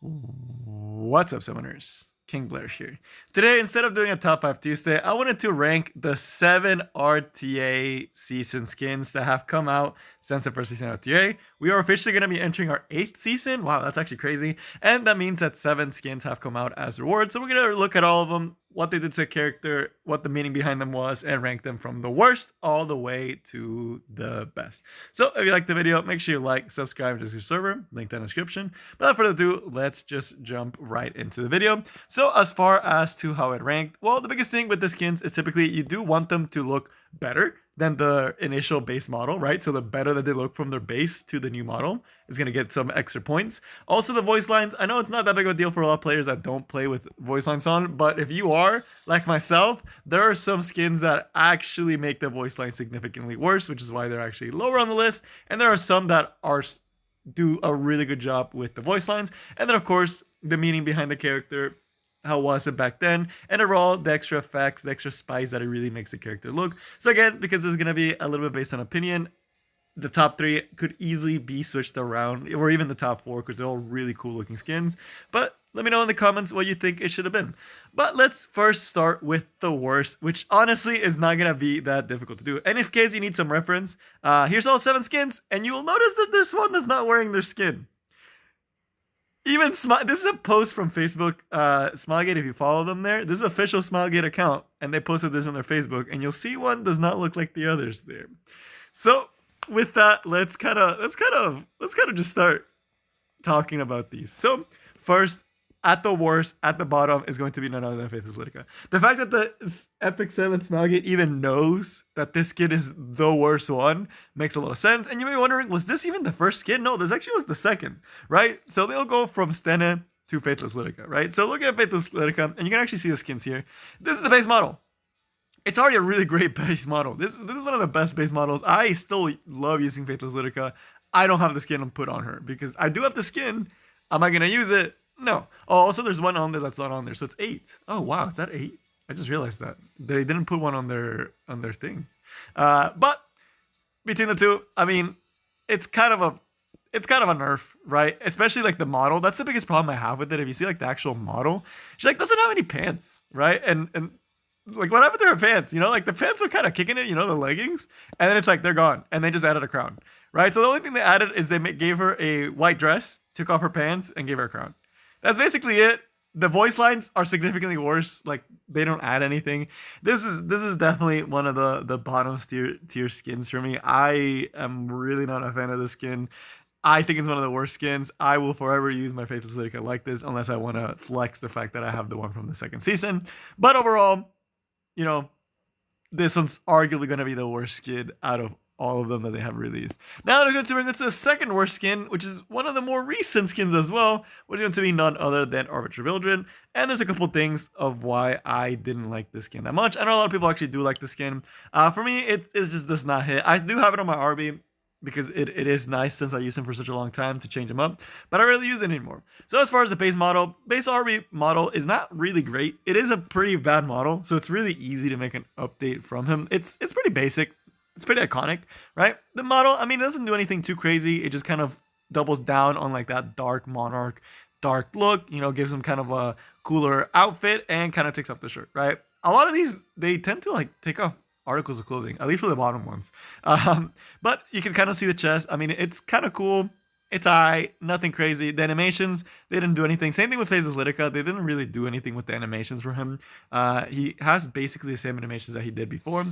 What's up, Summoners? King Blair here. Today, instead of doing a top 5 Tuesday, I wanted to rank the 7 RTA season skins that have come out since the first season of RTA. We are officially going to be entering our 8th season. Wow, that's actually crazy. And that means that 7 skins have come out as rewards. So we're going to look at all of them, what they did to the character, what the meaning behind them was, and rank them from the worst all the way to the best. So if you like the video, make sure you like, subscribe to the server, link in the description. But without further ado, let's just jump right into the video. So as far as to how it ranked, well, the biggest thing with the skins is typically you do want them to look better than the initial base model, right? So the better that they look from their base to the new model is going to get some extra points. Also, the voice lines, I know it's not that big of a deal for a lot of players that don't play with voice lines on, but if you are, like myself, there are some skins that actually make the voice line significantly worse, which is why they're actually lower on the list. And there are some that do a really good job with the voice lines. And then, of course, the meaning behind the character. How was it back then? And overall, the extra effects, the extra spice that it really makes the character look. So again, because this is going to be a little bit based on opinion, the top 3 could easily be switched around, or even the top 4, because they're all really cool looking skins. But let me know in the comments what you think it should have been. But let's first start with the worst, which honestly is not going to be that difficult to do. And in case you need some reference, here's all 7 skins, and you will notice that there's one that's not wearing their skin. Even this is a post from Facebook, Smilegate. If you follow them there, this is official Smilegate account, and they posted this on their Facebook, and you'll see one does not look like the others there. So with that, let's kind of just start talking about these. So first, at the worst, at the bottom is going to be none other than Faithless Litica. The fact that the Epic 7 Smilegate even knows that this skin is the worst one makes a lot of sense. And you may be wondering, was this even the first skin? No, this actually was the second, right? So they'll go from Stene to Faithless Litica, right? So look at Faithless Litica, and you can actually see the skins here. This is the base model. It's already a really great base model. This is one of the best base models. I still love using Faithless Litica. I don't have the skin put on her because I do have the skin. Am I going to use it? No. Oh, also there's one on there that's not on there, so it's 8. Oh wow, is that 8? I just realized that they didn't put one on their thing. But between the two, I mean, it's kind of a nerf, right? Especially like the model. That's the biggest problem I have with it. If you see like the actual model, she like doesn't have any pants, right? And like what happened to her pants? You know, like the pants were kind of kicking it, you know, the leggings, and then it's like they're gone, and they just added a crown, right? So the only thing they added is they gave her a white dress, took off her pants, and gave her a crown. That's basically it. The voice lines are significantly worse. Like they don't add anything. This is definitely one of the bottom tier skins for me. I am really not a fan of this skin. I think it's one of the worst skins. I will forever use my Faithless Litica like this unless I want to flex the fact that I have the one from the second season. But overall, you know, this one's arguably going to be the worst skin out of all of them that they have released. Now we're going to bring it to the second worst skin, which is one of the more recent skins as well, which is going to be none other than Arbiter Vildred. And there's a couple things of why I didn't like this skin that much. I know a lot of people actually do like the skin. For me, it just does not hit. I do have it on my RB because it is nice since I used him for such a long time to change him up, but I rarely use it anymore. So as far as the base RB model is not really great. It is a pretty bad model, so it's really easy to make an update from him. It's pretty basic. It's pretty iconic, right? The model, I mean, it doesn't do anything too crazy. It just kind of doubles down on like that dark monarch, dark look, you know, gives him kind of a cooler outfit and kind of takes off the shirt, right? A lot of these, they tend to like take off articles of clothing, at least for the bottom ones. But you can kind of see the chest. I mean, it's kind of cool. It's nothing crazy. The animations, they didn't do anything. Same thing with Faithless Litica. They didn't really do anything with the animations for him. He has basically the same animations that he did before.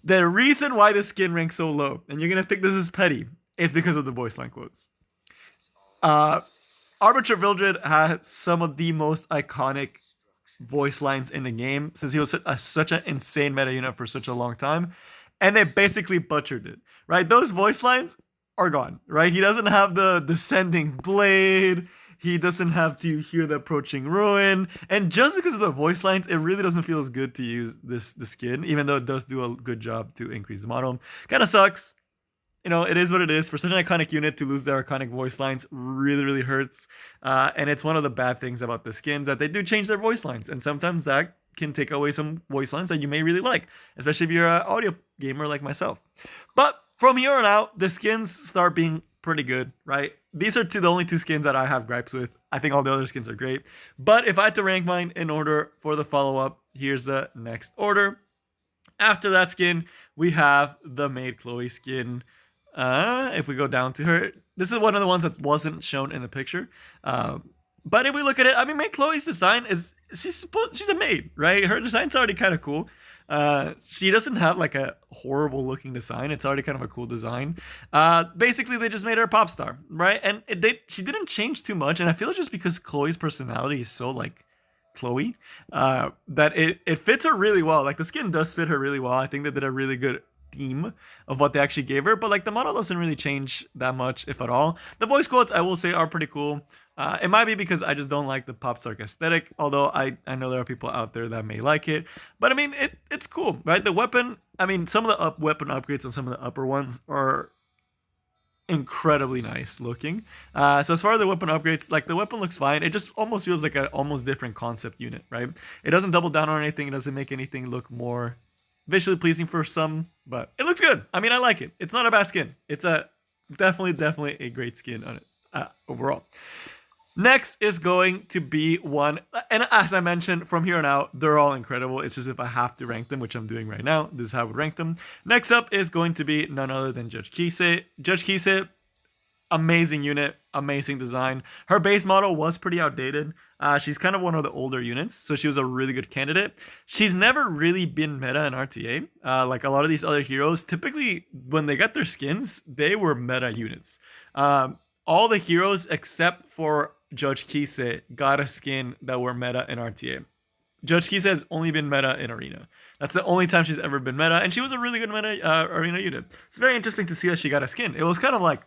The reason why the skin ranks so low, and you're going to think this is petty, it's because of the voice line quotes. Arbiter Vildred had some of the most iconic voice lines in the game since he was such an insane meta unit for such a long time. And they basically butchered it, right? Those voice lines are gone, right? He doesn't have the descending blade. He doesn't have to hear the approaching ruin. And just because of the voice lines, it really doesn't feel as good to use the skin, even though it does do a good job to increase the model. Kind of sucks. You know, it is what it is. For such an iconic unit to lose their iconic voice lines really, really hurts. And it's one of the bad things about the skins that they do change their voice lines. And sometimes that can take away some voice lines that you may really like, especially if you're an audio gamer like myself. But from here on out, the skins start being pretty good, right? These are the only two skins that I have gripes with. I think all the other skins are great. But if I had to rank mine in order for the follow-up, here's the next order. After that skin, we have the Maid Chloe skin. If we go down to her, this is one of the ones that wasn't shown in the picture. But if we look at it, I mean, Maid Chloe's design is she's a maid, right? Her design's already kind of cool. She doesn't have like a horrible looking design. It's already kind of a cool design. Basically, they just made her a pop star, right? And she didn't change too much. And I feel just because Chloe's personality is so like Chloe, that it fits her really well. Like the skin does fit her really well. I think they did a really good theme of what they actually gave her, but like the model doesn't really change that much, if at all. The voice quotes, I will say, are pretty cool. It might be because I just don't like the pop star aesthetic, although I know there are people out there that may like it. But I mean, it's cool, right? The weapon, I mean, some of the weapon upgrades on some of the upper ones are incredibly nice looking. So as far as the weapon upgrades, like the weapon looks fine. It just almost feels like an almost different concept unit, right? It doesn't double down on anything. It doesn't make anything look more visually pleasing for some, but it looks good. I mean, I like it. It's not a bad skin. It's a definitely a great skin on it overall. Next is going to be one, and as I mentioned, from here on out, they're all incredible. It's just if I have to rank them, which I'm doing right now, this is how I would rank them. Next up is going to be none other than Judge Kise. Judge Kise, amazing unit, amazing design. Her base model was pretty outdated. She's kind of one of the older units, so she was a really good candidate. She's never really been meta in RTA. Like a lot of these other heroes, typically when they got their skins, they were meta units. All the heroes except for Judge Kise got a skin that were meta in RTA. Judge Kise has only been meta in Arena. That's the only time she's ever been meta, and she was a really good meta Arena unit. It's very interesting to see that she got a skin. It was kind of like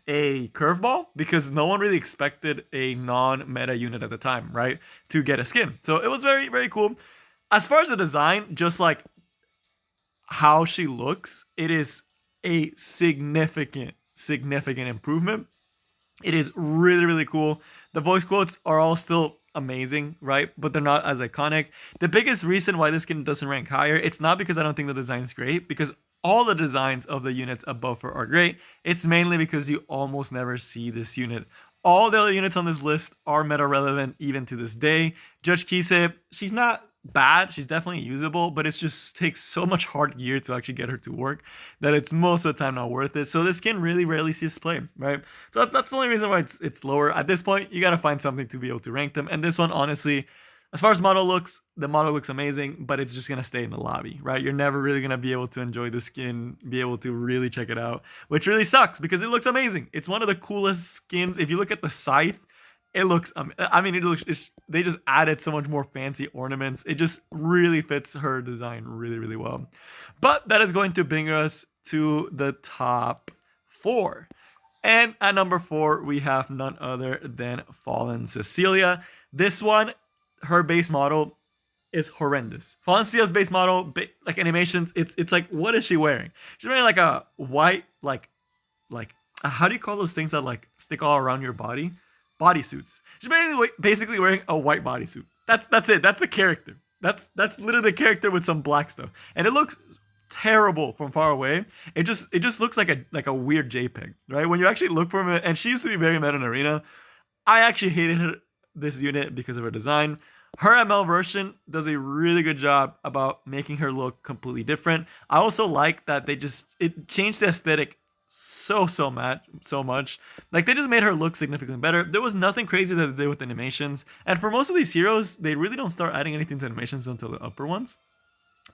a curveball because no one really expected a non-meta unit at the time, right, to get a skin. So it was very, very cool. As far as the design, just like how she looks, it is a significant improvement. It is really, really cool. The voice quotes are all still amazing, right? But they're not as iconic. The biggest reason why this skin doesn't rank higher, it's not because I don't think the design's great, because all the designs of the units above her are great. It's mainly because you almost never see this unit. All the other units on this list are meta relevant even to this day. Judge Kise, she's not bad. She's definitely usable, but it just takes so much hard gear to actually get her to work that it's most of the time not worth it. So this skin really rarely sees play, right? So that's the only reason why it's lower. At this point, you got to find something to be able to rank them. And this one, honestly, as far as model looks, the model looks amazing, but it's just going to stay in the lobby, right? You're never really going to be able to enjoy the skin, be able to really check it out, which really sucks because it looks amazing. It's one of the coolest skins. If you look at the scythe, it looks, I mean, they just added so much more fancy ornaments. It just really fits her design really, really well. But that is going to bring us to the top 4. And at number 4, we have none other than Fallen Cecilia. This one, her base model is horrendous. Fallen Cecilia's base model, like animations, it's like, what is she wearing? She's wearing like a white, like how do you call those things that like stick all around your body? Bodysuits. She's basically wearing a white bodysuit. That's it. That's the character. That's literally the character with some black stuff, and it looks terrible from far away. It just looks like a weird JPEG, right? When you actually look for it, and she used to be very meta in Arena. I actually hated this unit because of her design. Her ML version does a really good job about making her look completely different. I also like that it changed the aesthetic so much. Like they just made her look significantly better. There was nothing crazy that they did with animations, and for most of these heroes, they really don't start adding anything to animations until the upper ones.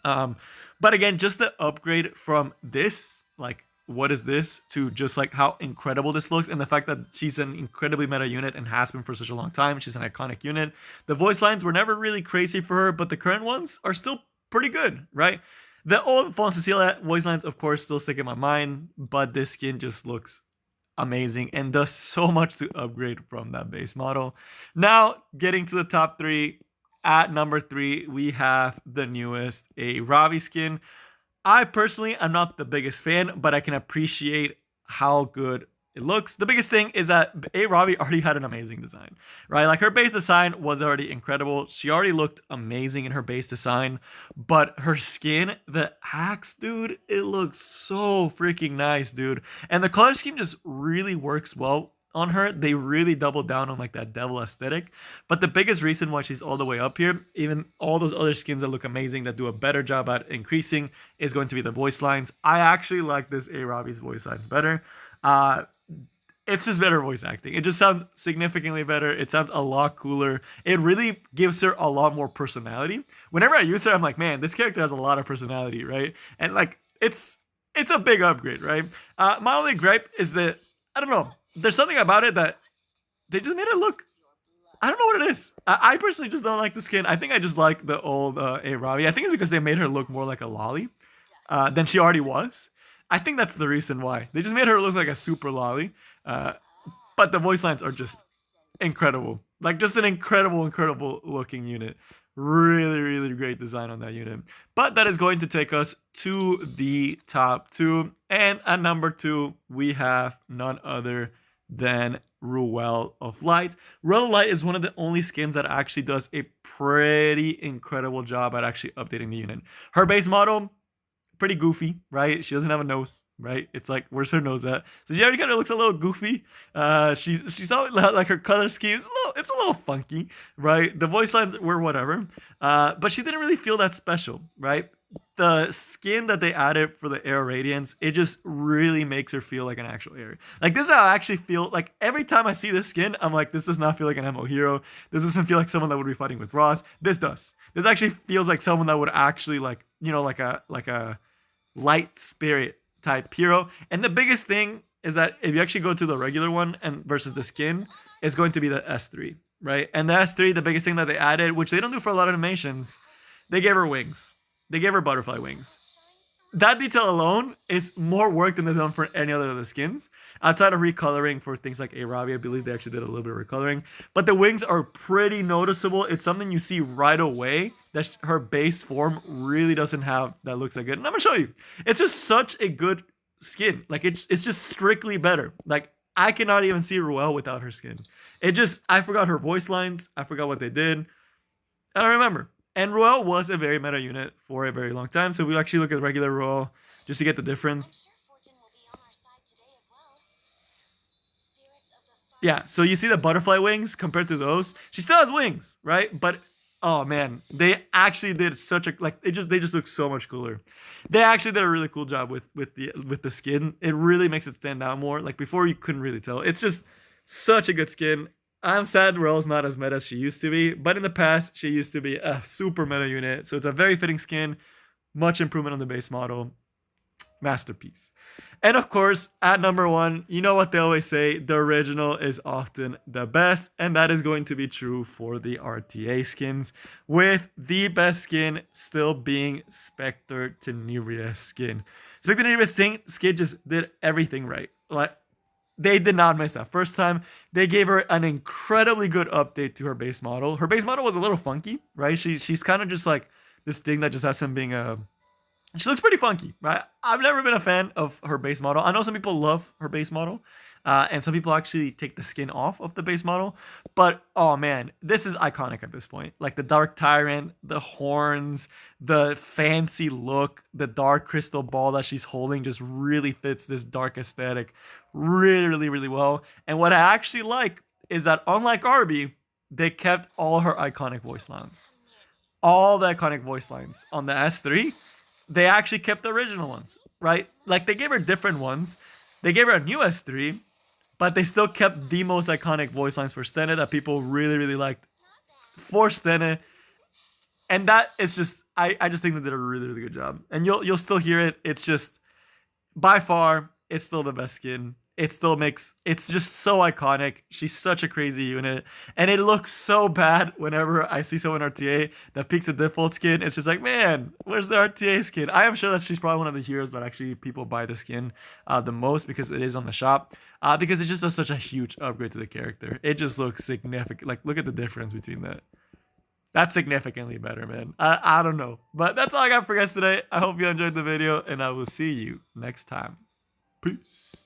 But again, just the upgrade from this, like what is this, to just like how incredible this looks, and the fact that she's an incredibly meta unit and has been for such a long time. She's an iconic unit. The voice lines were never really crazy for her, but the current ones are still pretty good, right? The old Fallen Cecilia voice lines, of course, still stick in my mind, but this skin just looks amazing and does so much to upgrade from that base model. Now, getting to the top 3. At number 3, we have the newest, a Ravi skin. I personally am not the biggest fan, but I can appreciate how good it looks. The biggest thing is that A. Ravi already had an amazing design, right? Like her base design was already incredible. She already looked amazing in her base design, but her skin, the axe, dude, it looks so freaking nice, dude. And the color scheme just really works well on her. They really doubled down on like that devil aesthetic. But the biggest reason why she's all the way up here, even all those other skins that look amazing, that do a better job at increasing, is going to be the voice lines. I actually like this Robbie's voice lines better. It's just better voice acting. It just sounds significantly better. It sounds a lot cooler. It really gives her a lot more personality. Whenever I use her, I'm like, man, this character has a lot of personality, right? And like, it's a big upgrade, right? My only gripe is that, I don't know, there's something about it that they just made it look, I don't know what it is. I personally just don't like the skin. I think I just like the old Robbie. I think it's because they made her look more like a lolly than she already was. I think that's the reason why. They just made her look like a super lolly. But the voice lines are just incredible. Like, just an incredible looking unit. Really great design on that unit. But that is going to take us to the top 2. And at number 2, we have none other than Ruel of Light. Ruel of Light is one of the only skins that actually does a pretty incredible job at actually updating the unit. Her base model, pretty goofy, right? She doesn't have a nose, right? It's like, where's her nose at? So she already kind of looks a little goofy. She's always like, her color scheme is it's a little funky, right? The voice lines were whatever, but she didn't really feel that special, right? The skin that they added for the Air Radiance, it just really makes her feel like an actual Air. Like, this is how I actually feel. Like, every time I see this skin, I'm like, this does not feel like an MO hero. This doesn't feel like someone that would be fighting with Ross. This does. This actually feels like someone that would actually, like, you know, like a light spirit type hero. And the biggest thing is that if you actually go to the regular one and versus the skin, it's going to be the S3, right? And the S3, the biggest thing that they added, which they don't do for a lot of animations, they gave her wings. They gave her butterfly wings. That detail alone is more work than they've done for any other of the skins. Outside of recoloring for things like Robbie, I believe they actually did a little bit of recoloring. But the wings are pretty noticeable. It's something you see right away that her base form really doesn't have that looks that good. And I'm going to show you. It's just such a good skin. Like, it's just strictly better. Like, I cannot even see Ruel without her skin. I forgot her voice lines. I forgot what they did. I don't remember. And Ruel was a very meta unit for a very long time. So we actually look at regular Ruel just to get the difference. Yeah, so you see the butterfly wings compared to those. She still has wings, right? But oh man, they actually did such a they just look so much cooler. They actually did a really cool job with the skin. It really makes it stand out more. Like, before, you couldn't really tell. It's just such a good skin. I'm sad Ruel's not as meta as she used to be, but in the past, she used to be a super meta unit. So it's a very fitting skin, much improvement on the base model. Masterpiece. And of course, at number 1, you know what they always say, the original is often the best, and that is going to be true for the RTA skins, with the best skin still being Spectre Tenebrious skin. Spectre Tenebrious skin just did everything right. Like, they did not miss that first time. They gave her an incredibly good update to her base model. Her base model was a little funky, right? She's kind of just like this thing that just has him being a... She looks pretty funky, right? I've never been a fan of her base model. I know some people love her base model, and some people actually take the skin off of the base model. But, oh man, this is iconic at this point. Like, the Dark Tyrant, the horns, the fancy look, the dark crystal ball that she's holding just really fits this dark aesthetic really well. And what I actually like is that, unlike Arby, they kept all her iconic voice lines. All the iconic voice lines on the S3. They actually kept the original ones, right? Like, they gave her different ones. They gave her a new S3, but they still kept the most iconic voice lines for Stene that people really liked for Stene. And that is just, I just think they did a really good job. And you'll still hear it. It's just, by far, it's still the best skin. It still makes, it's just so iconic. She's such a crazy unit. And it looks so bad whenever I see someone RTA that picks a default skin. It's just like, man, where's the RTA skin? I am sure that she's probably one of the heroes, but actually people buy the skin the most because it is on the shop. Because it just does such a huge upgrade to the character. It just looks significant. Like, look at the difference between that. That's significantly better, man. I don't know. But that's all I got for you guys today. I hope you enjoyed the video, and I will see you next time. Peace.